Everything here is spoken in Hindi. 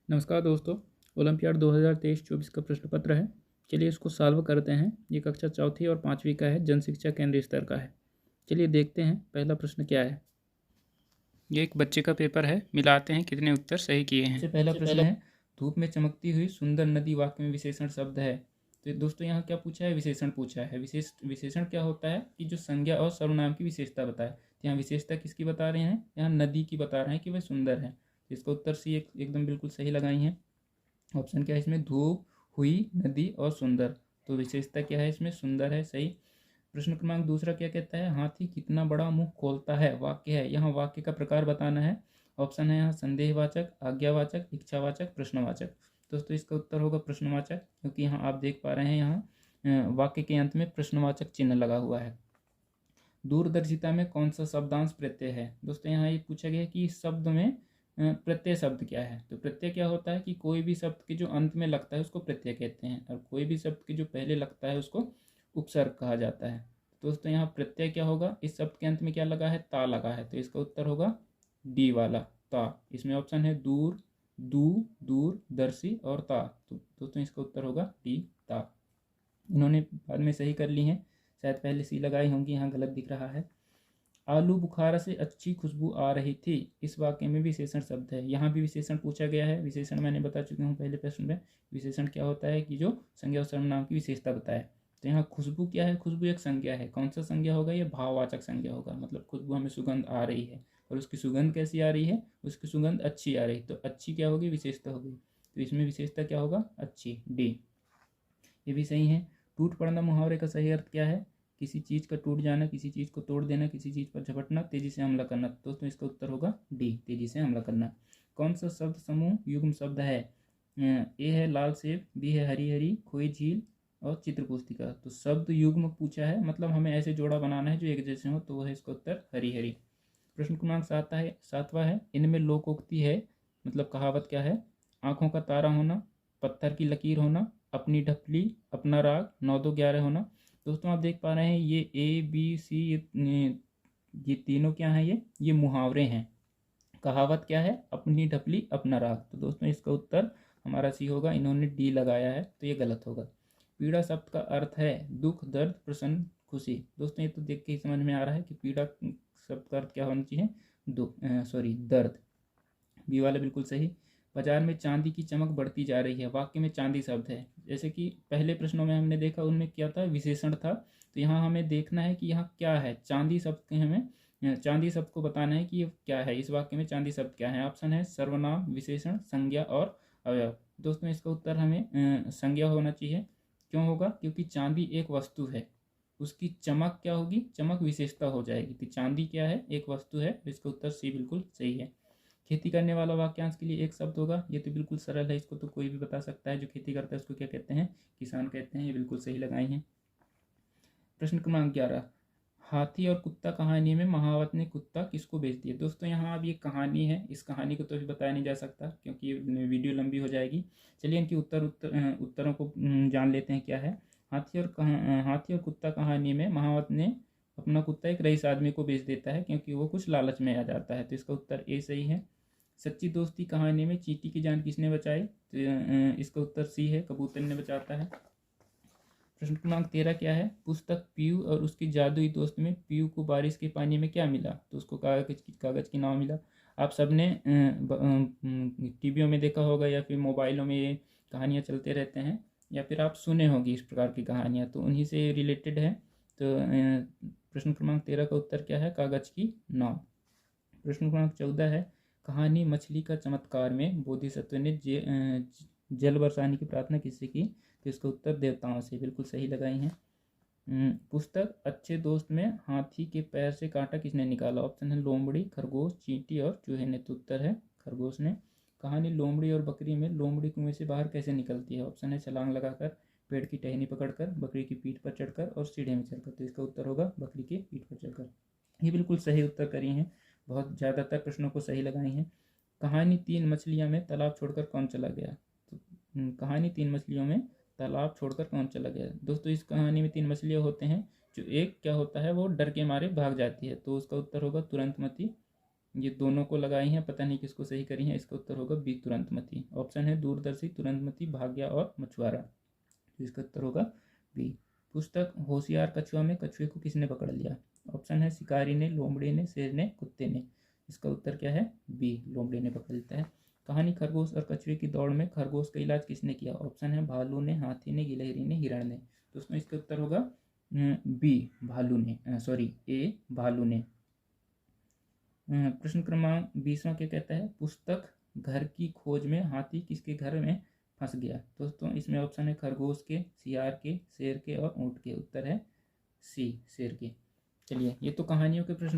नमस्कार दोस्तों। ओलंपियाड 2023-24 का प्रश्न पत्र है। चलिए इसको सॉल्व करते हैं। ये कक्षा चौथी और पाँचवीं का है, जन शिक्षा केंद्रीय स्तर का है। चलिए देखते हैं पहला प्रश्न क्या है। ये एक बच्चे का पेपर है, मिलाते हैं कितने उत्तर सही किए हैं। सबसे पहला प्रश्न है, धूप में चमकती हुई सुंदर नदी वाक्य में विशेषण शब्द है। तो दोस्तों यहाँ क्या पूछा है, विशेषण पूछा है। विशेषण क्या होता है कि जो संज्ञा और सर्वनाम की विशेषता बताए। तो यहाँ विशेषता किसकी बता रहे हैं, यहाँ नदी की बता रहे हैं कि वह सुंदर है। तो इसका उत्तर सी एकदम बिल्कुल सही लगाई है। ऑप्शन क्या है इसमें, धूप, हुई, नदी और सुंदर। तो विशेषता क्या है इसमें, सुंदर है, सही। प्रश्न क्रमांक दूसरा क्या कहता है, हाथी कितना बड़ा मुंह खोलता है, वाक्य है। यहाँ वाक्य का प्रकार बताना है। ऑप्शन है यहाँ संदेहवाचक, आज्ञावाचक, इच्छावाचक, प्रश्नवाचक। दोस्तों इसका उत्तर होगा प्रश्नवाचक, क्योंकि यहाँ आप देख पा रहे हैं यहाँ वाक्य के अंत में प्रश्नवाचक चिन्ह लगा हुआ है। दूरदर्शिता में कौन सा शब्दांश प्रत्यय है। दोस्तों यहाँ ये पूछा गया है कि इस शब्द में प्रत्यय शब्द क्या है। तो प्रत्यय क्या होता है कि कोई भी शब्द के जो अंत में लगता है उसको प्रत्यय कहते हैं, और कोई भी शब्द के जो पहले लगता है उसको उपसर्ग कहा जाता है। दोस्तों यहाँ प्रत्यय क्या होगा, इस शब्द के अंत में क्या लगा है, ता लगा है। तो इसका उत्तर होगा डी वाला, ता। इसमें ऑप्शन है दूर, दू, दूर, दर्शी और ता। तो दोस्तों इसका उत्तर होगा डी, ता। इन्होंने बाद में सही कर ली हैं, शायद पहले सी लगाई होंगी, यहाँ गलत दिख रहा है। आलू बुखारा से अच्छी खुशबू आ रही थी, इस वाक्य में विशेषण शब्द है। यहाँ भी विशेषण पूछा गया है। विशेषण मैंने बता चुका हूँ पहले प्रश्न में। विशेषण क्या होता है कि जो संज्ञा और सर्वनाम की विशेषता बताए। तो यहाँ खुशबू क्या है, खुशबू एक संज्ञा है। कौन सा संज्ञा होगा, ये भाववाचक संज्ञा होगा। मतलब खुशबू हमें सुगंध आ रही है, और उसकी सुगंध कैसी आ रही है, उसकी सुगंध अच्छी आ रही। तो अच्छी क्या होगी, विशेषता होगी। तो इसमें विशेषता क्या होगा, अच्छी, डी। ये भी सही है। टूट पड़ना मुहावरे का सही अर्थ क्या है, किसी चीज़ का टूट जाना, किसी चीज़ को तोड़ देना, किसी चीज़ पर झपटना, तेजी से हमला करना। दोस्तों इसका उत्तर होगा डी, तेजी से हमला करना। कौन सा शब्द समूह युग्म शब्द है। ए है लाल सेब, बी है हरी हरी, खोई झील और चित्र पुस्तिका। तो शब्द युग्म पूछा है, मतलब हमें ऐसे जोड़ा बनाना है जो एक जैसे हो, तो वह है इसका उत्तर हरी हरी। प्रश्न क्रमांक सातवां है, इनमें लोकोक्ति है, मतलब कहावत क्या है। आंखों का तारा होना, पत्थर की लकीर होना, अपनी ढपली, अपना राग, 9 2 11 होना। दोस्तों आप देख पा रहे हैं ये ए बी सी, ये तीनों क्या हैं, ये मुहावरे हैं। कहावत क्या है, अपनी ढपली, अपना राग। तो दोस्तों इसका उत्तर हमारा सी होगा। इन्होंने डी लगाया है, तो ये गलत होगा। पीड़ा शब्द का अर्थ है दुख, दर्द, प्रसन्न, खुशी। दोस्तों ये तो देख के ही समझ में आ रहा है कि पीड़ा शब्द का अर्थ क्या होना चाहिए, दुख, दर्द। बी वाला बिल्कुल सही। बाजार में चांदी की चमक बढ़ती जा रही है, वाक्य में चांदी शब्द है। जैसे कि पहले प्रश्नों में हमने देखा, उनमें क्या था, विशेषण था। तो यहाँ हमें देखना है कि यहाँ क्या है, चांदी शब्द के हमें चांदी शब्द को बताना है कि ये क्या है, इस वाक्य में चांदी शब्द क्या है। ऑप्शन है सर्वनाम, विशेषण, संज्ञा और अवयव। दोस्तों इसका उत्तर हमें संज्ञा होना चाहिए। क्यों होगा, क्योंकि चांदी एक वस्तु है, उसकी चमक क्या होगी, चमक विशेषता हो जाएगी। तो चांदी क्या है, एक वस्तु है। इसका उत्तर सी बिल्कुल सही है। खेती करने वाला वाक्यांश के लिए एक शब्द होगा, ये तो बिल्कुल सरल है, इसको तो कोई भी बता सकता है। जो खेती करता है उसको क्या कहते हैं, किसान कहते हैं। ये बिल्कुल सही लगाई हैं। प्रश्न क्रमांक 11, हाथी और कुत्ता कहानी में महावत ने कुत्ता किसको बेच दिया। दोस्तों यहाँ अब ये कहानी है, इस कहानी को तो अभी बताया नहीं जा सकता क्योंकि ये वीडियो लंबी हो जाएगी। चलिए इनकी उत्तरों को जान लेते हैं क्या है। हाथी और कुत्ता कहानी में महावत ने अपना कुत्ता एक रईस आदमी को बेच देता है क्योंकि वो कुछ लालच में आ जाता है। तो इसका उत्तर ए सही है। सच्ची दोस्ती कहानी में चींटी की जान किसने बचाई। तो इसका उत्तर सी है, कबूतर ने बचाता है। प्रश्न क्रमांक 13 क्या है, पुस्तक पीयू और उसकी जादुई दोस्त में पीयू को बारिश के पानी में क्या मिला। तो उसको कागज की नाव मिला। आप सबने टीवियों में देखा होगा या फिर मोबाइलों में ये कहानियाँ चलते रहते हैं, या फिर आप सुने होंगे इस प्रकार की कहानियाँ, तो उन्हीं से रिलेटेड है। तो प्रश्न क्रमांक 13 का उत्तर क्या है, कागज की नाव। प्रश्न क्रमांक 14 है, कहानी मछली का चमत्कार में बोधिसत्व ने जल बरसाने की प्रार्थना किससे की। तो इसका उत्तर देवताओं से, बिल्कुल सही लगाई हैं। पुस्तक अच्छे दोस्त में हाथी के पैर से कांटा किसने निकाला। ऑप्शन है लोमड़ी, खरगोश, चींटी और चूहे ने। तो उत्तर है खरगोश ने। कहानी लोमड़ी और बकरी में लोमड़ी कुएं से बाहर कैसे निकलती है। ऑप्शन है छलांग लगाकर, पेड़ की टहनी पकड़कर, बकरी की पीठ पर चढ़कर और सीढ़े में चढ़कर। तो इसका उत्तर होगा बकरी की पीठ पर चढ़कर। ये बिल्कुल सही उत्तर करी हैं, बहुत ज़्यादातर प्रश्नों को सही लगाई हैं। कहानी 3 मछलियाँ में तालाब छोड़कर कौन चला गया। तो कहानी 3 मछलियों में तालाब छोड़कर कौन चला गया। दोस्तों इस कहानी में 3 मछलियाँ होते हैं, जो एक क्या होता है वो डर के मारे भाग जाती है। तो उसका उत्तर होगा तुरंतमती, ये दोनों को लगाई हैं, पता नहीं किसको सही करी है। इसका उत्तर होगा बी, तुरंतमती। ऑप्शन है दूरदर्शी, तुरंतमती, भाग्या और मछुआरा। तो इसका उत्तर होगा बी। पुस्तक होशियार कछुआ में कछुए को किसने पकड़ लिया? ऑप्शन है शिकारी ने, लोमड़ी ने, शेर ने, कुत्ते ने। इसका उत्तर क्या है? बी, लोमड़ी ने पकड़ लेता है। कहानी खरगोश और कछुए की दौड़ में खरगोश का इलाज किसने किया? ऑप्शन है भालू ने, हाथी ने, गिलहरी ने, हिरण ने। तो उसमें इसका उत्तर होगा बी, भालू ने, सॉरी ए, भालू ने। प्रश्न क्रमांक 20वां क्या कहता है? पुस्तक घर की खोज में हाथी किसके घर में फंस गया? दोस्तों इसमें ऑप्शन है खरगोश के, सियार के, शेर के और ऊंट के। उत्तर है सी, शेर के। चलिए, ये तो कहानियों के प्रश्न